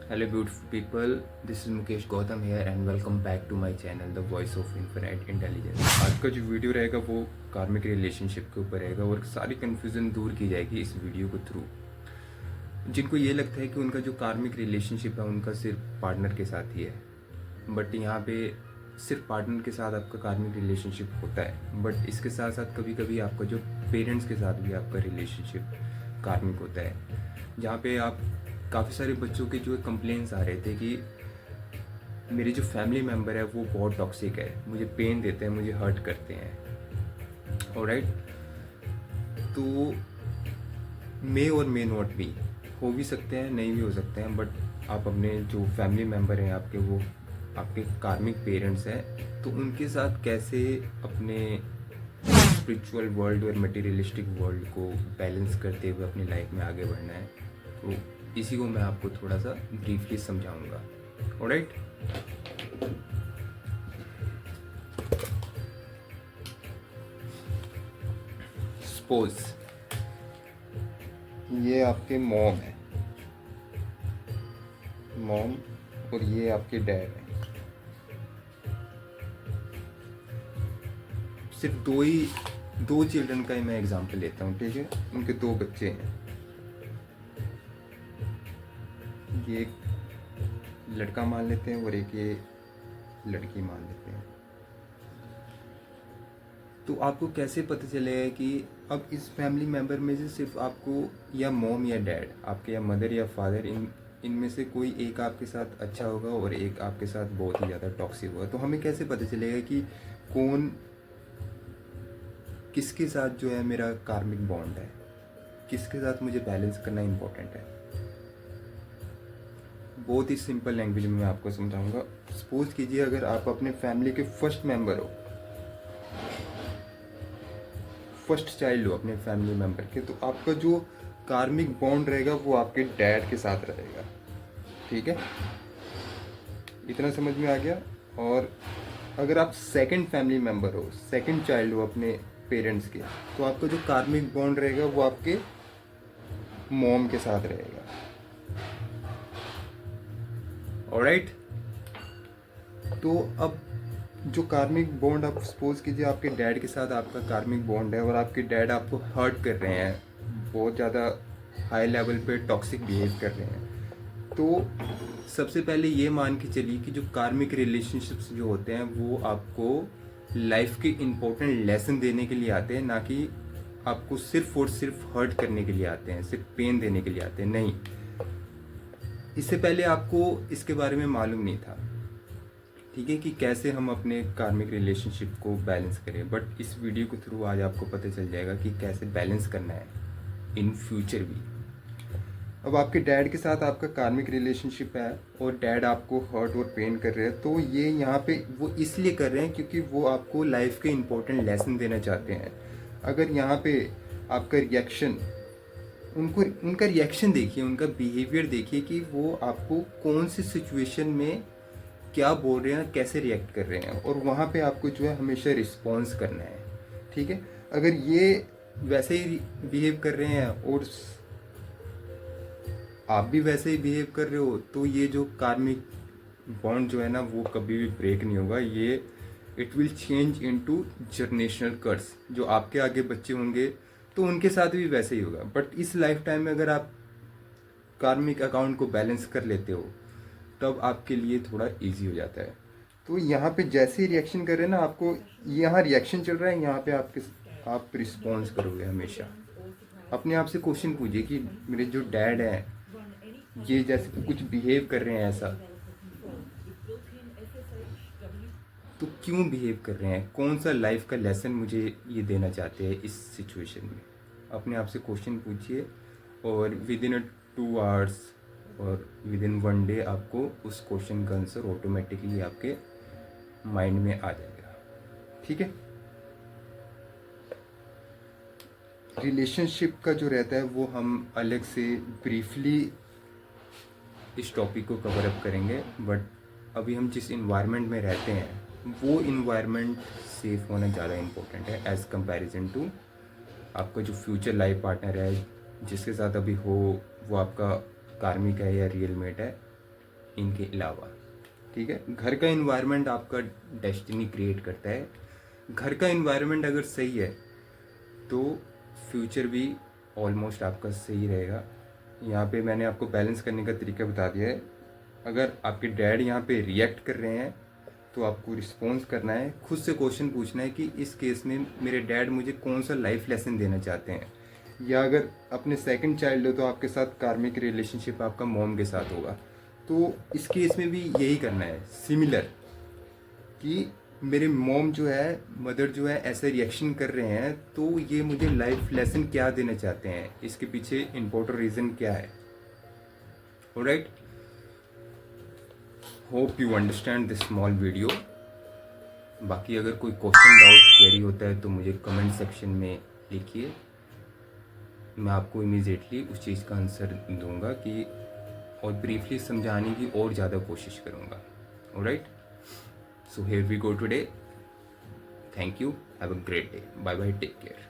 Hello beautiful people, this is Mukesh Gautam here and welcome back to my channel The Voice of Infinite Intelligence। आज का जो video रहेगा वो कार्मिक relationship के ऊपर रहेगा और सारी कन्फ्यूज़न दूर की जाएगी इस वीडियो के थ्रू। जिनको ये लगता है कि उनका जो कार्मिक रिलेशनशिप है उनका सिर्फ पार्टनर के साथ ही है, बट यहाँ पे सिर्फ पार्टनर के साथ आपका कार्मिक रिलेशनशिप होता है, बट इसके साथ साथ कभी कभी आपका जो पेरेंट्स के साथ भी आपका रिलेशनशिप कार्मिक होता है। जहाँ पे आप काफ़ी सारे बच्चों के जो कंप्लेंट्स आ रहे थे कि मेरे जो फैमिली मेम्बर है वो बहुत टॉक्सिक है, मुझे पेन देते हैं, मुझे हर्ट करते हैं। ऑलराइट, तो मे और मे नॉट बी, हो भी सकते हैं, नहीं भी हो सकते हैं, बट आप अपने जो फैमिली मेम्बर हैं आपके, वो आपके कार्मिक पेरेंट्स हैं, तो उनके साथ कैसे अपने स्पिरिचुअल वर्ल्ड और मटेरियलिस्टिक वर्ल्ड को बैलेंस करते हुए अपनी लाइफ में आगे बढ़ना है, तो इसी को मैं आपको थोड़ा सा ब्रीफली समझाऊंगा। ऑलराइट, सपोज ये आपके मॉम है, मॉम, और ये आपके डैड है। सिर्फ दो चिल्ड्रन का ही मैं एग्जांपल लेता हूँ, ठीक है। उनके दो बच्चे हैं, ये एक लड़का मान लेते हैं और एक ये लड़की मान लेते हैं। तो आपको कैसे पता चलेगा कि अब इस फैमिली मेम्बर में से सिर्फ आपको या मॉम या डैड, आपके या मदर या फादर, इनमें से कोई एक आपके साथ अच्छा होगा और एक आपके साथ बहुत ही ज़्यादा टॉक्सिक होगा। तो हमें कैसे पता चलेगा कि कौन किसके साथ जो है मेरा कार्मिक बॉन्ड है, किसके साथ मुझे बैलेंस करना इम्पोर्टेंट है। बहुत ही सिंपल लैंग्वेज में मैं आपको समझाऊंगा। सपोज कीजिए अगर आप अपने फैमिली के फर्स्ट मेंबर हो, फर्स्ट चाइल्ड हो अपने फैमिली मेंबर के, तो आपका जो कार्मिक बॉन्ड रहेगा वो आपके डैड के साथ रहेगा, ठीक है। इतना समझ में आ गया। और अगर आप सेकंड फैमिली मेंबर हो, सेकंड चाइल्ड हो अपने पेरेंट्स के, तो आपका जो कार्मिक बॉन्ड रहेगा वो आपके मॉम के साथ रहेगा। ऑलराइट, तो अब जो कार्मिक बॉन्ड, आप सपोज कीजिए आपके डैड के साथ आपका कार्मिक बॉन्ड है और आपके डैड आपको हर्ट कर रहे हैं, बहुत ज़्यादा हाई लेवल पे टॉक्सिक बिहेव कर रहे हैं, तो सबसे पहले ये मान के चलिए कि जो कार्मिक रिलेशनशिप्स जो होते हैं वो आपको लाइफ के इम्पोर्टेंट लेसन देने के लिए आते हैं, ना कि आपको सिर्फ और सिर्फ हर्ट करने के लिए आते हैं, सिर्फ पेन देने के लिए आते हैं। नहीं, इससे पहले आपको इसके बारे में मालूम नहीं था, ठीक है, कि कैसे हम अपने कार्मिक रिलेशनशिप को बैलेंस करें। बट इस वीडियो के थ्रू आज आपको पता चल जाएगा कि कैसे बैलेंस करना है इन फ्यूचर भी। अब आपके डैड के साथ आपका कार्मिक रिलेशनशिप है और डैड आपको हर्ट और पेन कर रहे हैं, तो ये यहाँ पे वो इसलिए कर रहे हैं क्योंकि वो आपको लाइफ के इम्पोर्टेंट लेसन देना चाहते हैं। अगर यहाँ पे आपका रिएक्शन, उनका रिएक्शन देखिए, उनका बिहेवियर देखिए कि वो आपको कौन सी सिचुएशन में क्या बोल रहे हैं, कैसे रिएक्ट कर रहे हैं, और वहाँ पे आपको जो है हमेशा रिस्पॉन्स करना है, ठीक है। अगर ये वैसे ही बिहेव कर रहे हैं और आप भी वैसे ही बिहेव कर रहे हो, तो ये जो कार्मिक बॉन्ड जो है ना वो कभी भी ब्रेक नहीं होगा। ये it will change into generational curse. जो आपके आगे बच्चे होंगे तो उनके साथ भी वैसे ही होगा। बट इस लाइफ टाइम में अगर आप कार्मिक अकाउंट को बैलेंस कर लेते हो तब आपके लिए थोड़ा इजी हो जाता है। तो यहाँ पे जैसे ही रिएक्शन कर रहे हैं ना, आपको यहाँ रिएक्शन चल रहा है, यहाँ पे आप रिस्पॉन्स करोगे हमेशा। अपने आप से क्वेश्चन पूछिए कि मेरे जो डैड हैं ये जैसे कुछ बिहेव कर रहे हैं ऐसा, तो क्यों बिहेव कर रहे हैं, कौन सा लाइफ का लेसन मुझे ये देना चाहते हैं इस सिचुएशन में। अपने आप से क्वेश्चन पूछिए और विद इन 2 आवर्स और विद इन 1 डे आपको उस क्वेश्चन का आंसर ऑटोमेटिकली आपके माइंड में आ जाएगा, ठीक है। रिलेशनशिप का जो रहता है वो हम अलग से ब्रीफली इस टॉपिक को कवर अप करेंगे, बट अभी हम जिस इन्वायरमेंट में रहते हैं वो इन्वायरमेंट सेफ होना ज़्यादा इम्पोर्टेंट है एज़ कंपैरिजन टू आपका जो फ्यूचर लाइफ पार्टनर है जिसके साथ अभी हो, वो आपका कार्मिक है या रियल मेट है, इनके अलावा। ठीक है, घर का इन्वायरमेंट आपका डेस्टिनी क्रिएट करता है। घर का इन्वायरमेंट अगर सही है तो फ्यूचर भी ऑलमोस्ट आपका सही रहेगा। यहाँ पे मैंने आपको बैलेंस करने का तरीका बता दिया है। अगर आपके डैड यहाँ पे रिएक्ट कर रहे हैं तो आपको रिस्पॉन्स करना है, खुद से क्वेश्चन पूछना है कि इस केस में मेरे डैड मुझे कौन सा लाइफ लेसन देना चाहते हैं। या अगर अपने सेकंड चाइल्ड हो तो आपके साथ कार्मिक रिलेशनशिप आपका मॉम के साथ होगा, तो इस केस में भी यही करना है सिमिलर, कि मेरे मॉम जो है, मदर जो है ऐसे रिएक्शन कर रहे हैं तो ये मुझे लाइफ लेसन क्या देना चाहते हैं, इसके पीछे इम्पोर्टेंट रीज़न क्या है। Alright, hope you understand this small video. बाकी अगर कोई क्वेश्चन डाउट क्वेरी होता है तो मुझे कमेंट सेक्शन में लिखिए, मैं आपको इमीडिएटली उस चीज़ का आंसर दूंगा कि और ब्रीफली समझाने की और ज़्यादा कोशिश करूँगा। Alright, so here we go today. Thank you, have a great day, bye bye, take care.